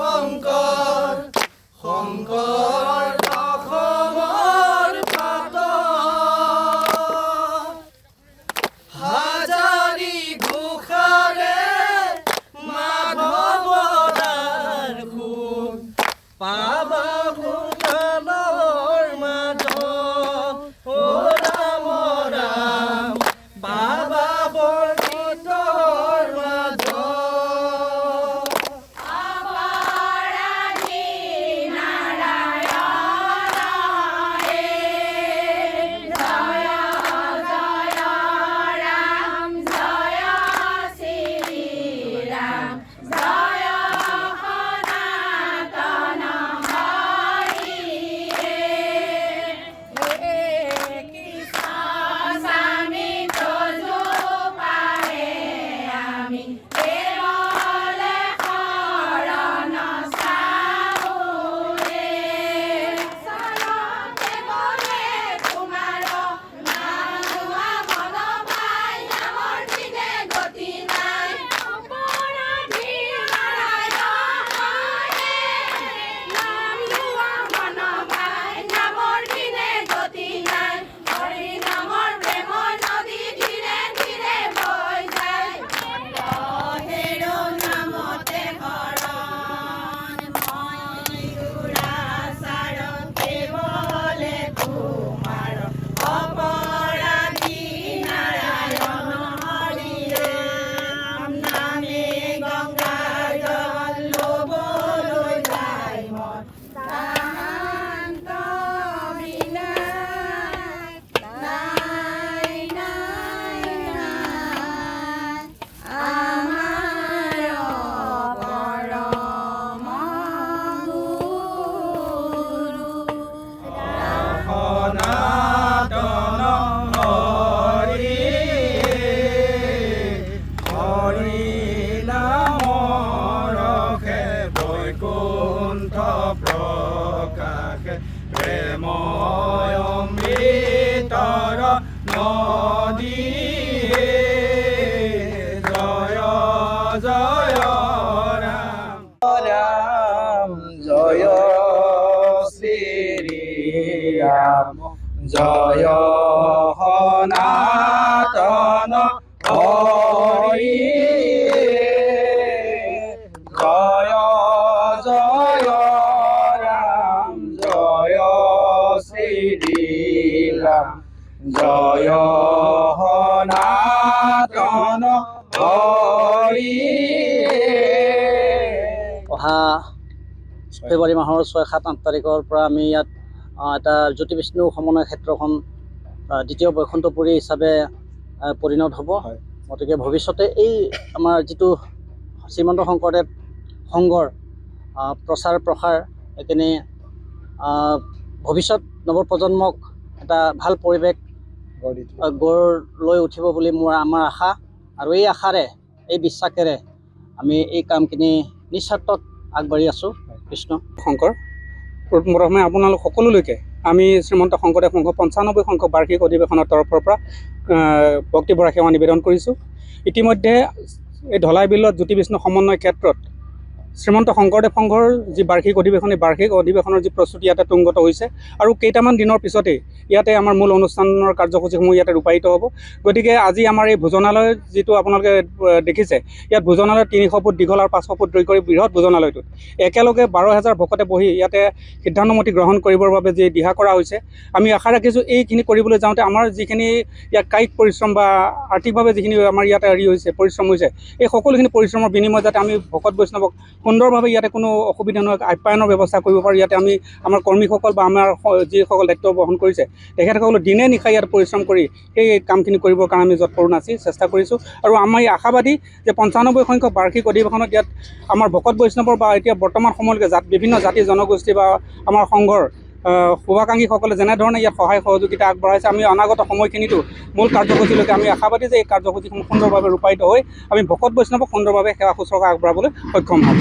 শংকৰ শংকৰ অসমৰ পাত হাজাৰী ঘোষাৰে মাধৱদাৰ সুখ পাবা সোণালৰ মাধৱ ও ৰাম ৰাম বাবা বৰগীতৰ মাধৱ প্ৰকাশে প্ৰেময় অমৃতৰ নদী জয় জয় ৰাম ৰাম জয় শ্ৰী ৰাম জয় সনাতন হৰি জয় জয় ৰাম জয় শ্ৰীৰাম জয় সনাতন হৰি। অহা ফেব্ৰুৱাৰী মাহৰ 6-7-8 তাৰিখৰ পৰা আমি ইয়াত এটা জ্যোতি বিষ্ণু সমন্বয় ক্ষেত্ৰখন দ্বিতীয় বৈকুণ্ঠপুৰী হিচাপে পৰিণত হ'ব। গতিকে ভৱিষ্যতে এই আমাৰ যিটো শ্ৰীমন্ত শংকৰদেৱ সংঘৰ প্ৰচাৰ প্ৰসাৰ এইখিনি ভৱিষ্যত নৱপ্ৰজন্মক এটা ভাল পৰিৱেশ গঢ় লৈ উঠিব বুলি আমাৰ আশা। আৰু এই আশাৰে এই বিশ্বাসেৰে আমি এই কামখিনি নিস্বাৰ্থত আগবাঢ়ি আছোঁ। কৃষ্ণ শংকৰ প্ৰথমে আপোনালোক সকলোলৈকে আমি শ্ৰীমন্ত শংকৰদেৱ সংঘ 95 সংখ্যক বাৰ্ষিক অধিৱেশনৰ তৰফৰ পৰা ভক্তিভৰা সেৱা নিবেদন কৰিছোঁ। ইতিমধ্যে এই ধলাই বিলত জ্যোতি বিষ্ণু সমন্বয় ক্ষেত্ৰত শ্ৰীমন্ত শংকৰদেৱ সংঘৰ যি বাৰ্ষিক অধিৱেশন, এই বাৰ্ষিক অধিৱেশনৰ যি প্ৰস্তুতি ইয়াতে তুংগত হৈছে আৰু কেইটামান দিনৰ পিছতেই ইয়াতে আমাৰ মূল অনুষ্ঠানৰ কাৰ্যসূচীসমূহ ইয়াতে ৰূপায়িত হ'ব। গতিকে আজি আমাৰ এই ভোজনালয় যিটো আপোনালোকে দেখিছে, ইয়াত ভোজনালয় 300 ফুট দীঘল আৰু 500 ফুট দৈৰ্ঘ্যৰ বৃহৎ ভোজনালয়টোত একেলগে 12,000 ভকতে বহি ইয়াতে সিদ্ধান্তমতি গ্ৰহণ কৰিবৰ বাবে যি দিহা কৰা হৈছে, আমি আশা ৰাখিছোঁ এইখিনি কৰিবলৈ যাওঁতে আমাৰ যিখিনি ইয়াত কায়িক পৰিশ্ৰম বা আৰ্থিকভাৱে যিখিনি আমাৰ ইয়াতে পৰিশ্ৰম হৈছে, এই সকলোখিনি পৰিশ্ৰমৰ বিনিময়ত যাতে আমি ভকত বৈষ্ণৱক সুন্দৰভাৱে ইয়াতে কোনো অসুবিধা নোহোৱাকৈ আপ্যায়নৰ ব্যৱস্থা কৰিব পাৰোঁ। ইয়াতে আমি আমাৰ কৰ্মীসকল বা আমাৰ যিসকল দায়িত্ব বহন কৰিছে তেখেতসকলে দিনে নিশাই ইয়াত পৰিশ্ৰম কৰি সেই কামখিনি কৰিবৰ কাৰণে আমি যৎপৰো নাচি চেষ্টা কৰিছোঁ। আৰু আমি আশাবাদী যে 95 সংখ্যক বাৰ্ষিক অধিৱেশনত ইয়াত আমাৰ ভকত বৈষ্ণৱৰ বা এতিয়া বৰ্তমান সময়লৈকে বিভিন্ন জাতি জনগোষ্ঠী বা আমাৰ সংঘৰ শুভাকাংক্ষীসকলে যেনেধৰণে ইয়াত সহায় সহযোগিতা আগবঢ়াইছে, আমি অনাগত সময়খিনিতো মূল কাৰ্যসূচীলৈকে আমি আশাবাদী যে এই কাৰ্যসূচীসমূহ সুন্দৰভাৱে ৰূপায়িত হৈ আমি ভকত বৈষ্ণৱক সুন্দৰভাৱে সেৱা শুশ্ৰূষা আগবঢ়াবলৈ সক্ষম হ'ম।